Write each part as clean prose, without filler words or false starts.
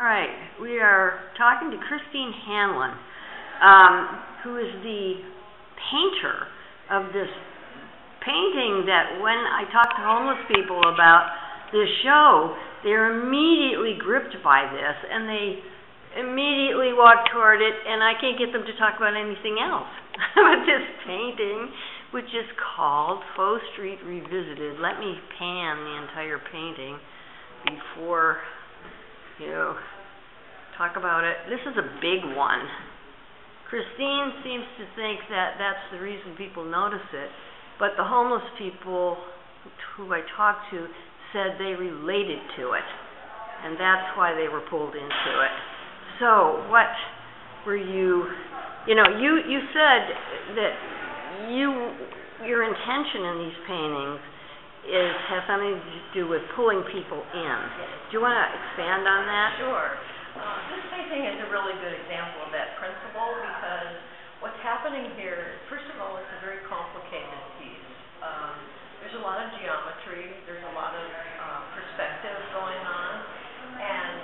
All right, we are talking to Christine Hanlon, who is the painter of this painting that when I talk to homeless people about this show, they're immediately gripped by this, and they immediately walk toward it, and I can't get them to talk about anything else but this painting, which is called Faux Street Revisited. Let me pan the entire painting before you talk about it. This is a big one. Christine seems to think that that's the reason people notice it, but the homeless people who I talked to said they related to it, and that's why they were pulled into it. So what were you said that your intention in these paintings has something to do with pulling people in. Do you want to expand on that? Sure. This painting is a really good example of that principle, because what's happening here, first of all, it's a very complicated piece. There's a lot of geometry, there's a lot of perspective going on, and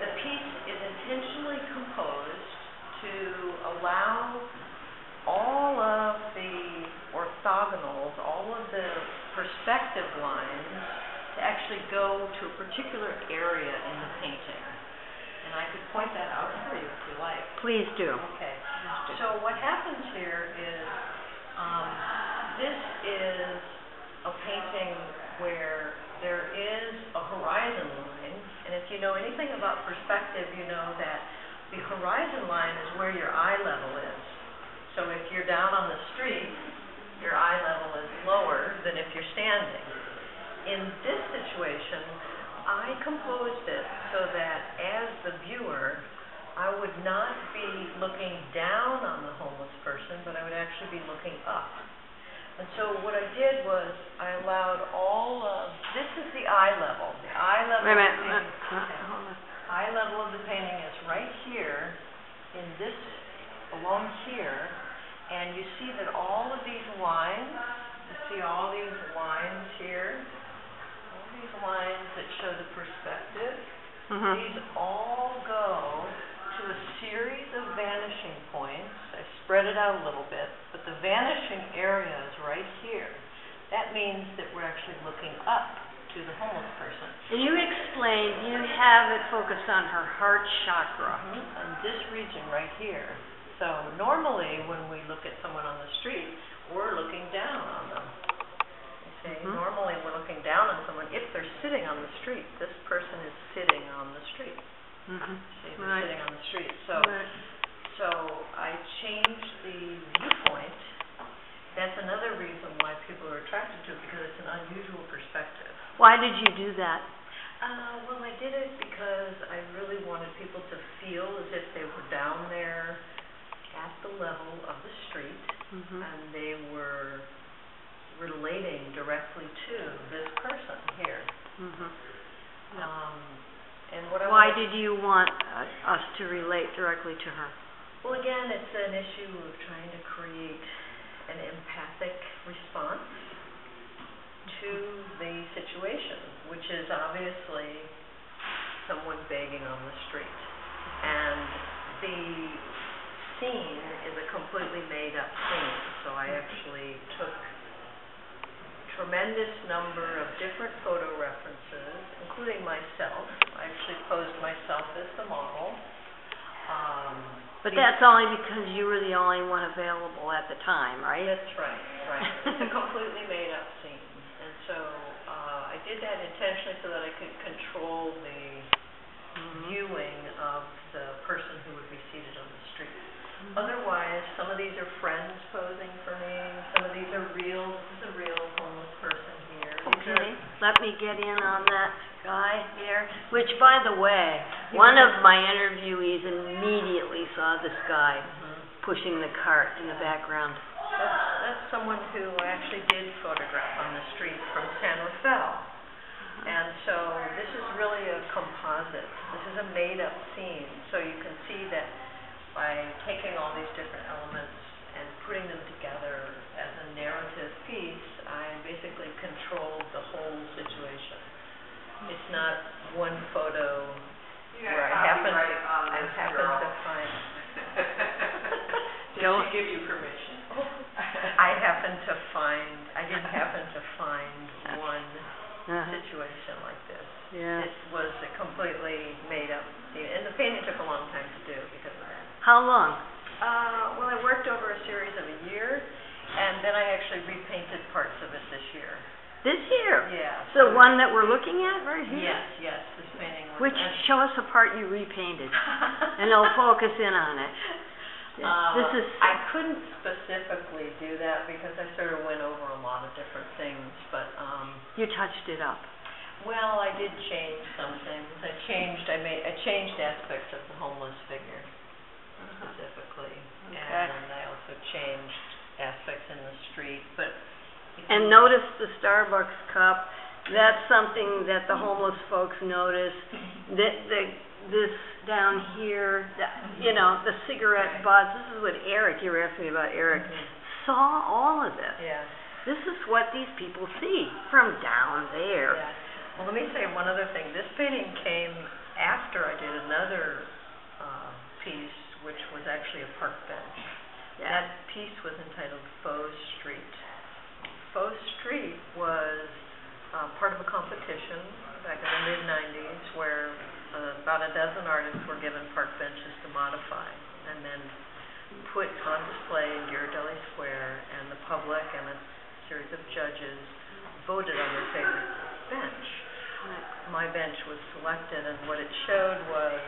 the piece is intentionally composed to allow all of the orthogonals, all of the perspective lines to actually go to a particular area in the painting. And I could point that out for you if you like. Please do. Okay. So what happens here is this is a painting where there is a horizon line, and if you know anything about perspective, you know that the horizon line is where your eye level is. So if you're down on the street, your eye level is lower than if you're standing. In this situation, I composed it so that as the viewer, I would not be looking down on the homeless person, but I would actually be looking up. And so what I did was I allowed all of, this is the eye level. The eye level, wait a minute. Eye level of the painting is right here, in this, along here, and you see that all of these lines, you see all these lines here, all these lines that show the perspective, these all go to a series of vanishing points. I spread it out a little bit, but the vanishing area is right here. That means that we're actually looking up to the homeless person. And you explained you have it focused on her heart chakra. And this region right here. So normally when we look at someone on the street, we're looking down on them. You see, normally we're looking down on someone if they're sitting on the street. This person is sitting on the street. See, they're sitting on the street. So I changed the viewpoint. That's another reason why people are attracted to it, because it's an unusual perspective. Why did you do that? Well, I did it because I really wanted people to feel as if they were down there at the level of the street, and they were relating directly to this person here. And why did you want us to relate directly to her? Well, again, it's an issue of trying to create an empathic response to the situation, which is obviously someone begging on the street. And the scene is a completely made-up scene, so I actually took a tremendous number of different photo references, including myself. I actually posed myself as the model. But that's only because you were the only one available at the time, right? That's right, right. It's a completely made-up scene. And so I did that intentionally so that I could control the viewing of the person who would be seated on the street. Otherwise, some of these are friends posing for me. Some of these are real. This is a real homeless person here. Okay, let me get in on that guy here. Which, by the way, one of my interviewees immediately saw this guy pushing the cart in the background. That's someone who I actually did photograph on the street from San Rafael. And so this is really a composite. This is a made-up scene. So you can see that by taking all these different elements and putting them together as a narrative piece, I basically controlled the whole situation. It's not one photo give you permission. I didn't happen to find one situation like this. Yeah. It was a completely made up scene, and the painting took a long time to do because of that. How long? Well, I worked over a series of a year, and then I actually repainted parts of it this year. This year? Yeah. The one that we're looking at right here? Yes, this painting was... Which, show us the part you repainted, and they'll focus in on it. This is... I couldn't specifically do that because I sort of went over a lot of different things, but... You touched it up. Well, I did change some things. I changed aspects of the homeless figure specifically, and I also changed aspects in the street, but... And notice the Starbucks cup. That's something that the homeless folks notice. This down here, the cigarette butts. This is what Eric, you were asking me about Eric, saw all of this. Yeah. This is what these people see from down there. Yeah. Well, let me say one other thing. This painting came after I did another piece, which was actually a park bench. Yeah. That piece was entitled Faux Street. Faux Street was part of a competition back in the mid-'90s where about a dozen artists were given park benches to modify and then put on display in Ghirardelli Square, and the public and a series of judges voted on their favorite bench. My bench was selected, and what it showed was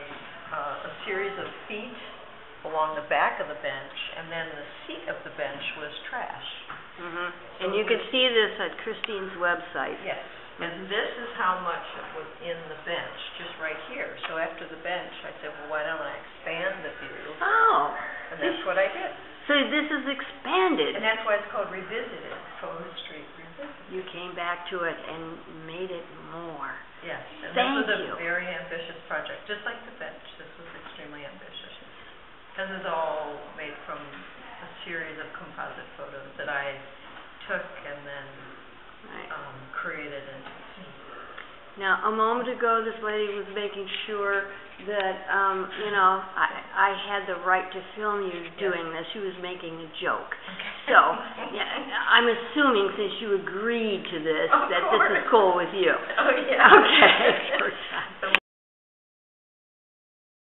a series of feet along the back of the bench, and then the seat of the bench was trash. So and you can see this at Christine's website. Yes. And this is how much was in the bench, just right here. So after the bench, I said, well, why don't I expand the view? Oh. And that's what I did. So this is expanded. And that's why it's called Revisited, Faux Street Revisited. You came back to it and made it more. Yes. And Thank this was you. a very ambitious project, just like the bench. This was extremely ambitious. This is all made from a series of composite photos that I took and then created into the scene. Now, a moment ago, this lady was making sure that, I had the right to film you doing this. She was making a joke. Okay. So, I'm assuming since you agreed to this, that this is cool with you. Oh, yeah. Okay.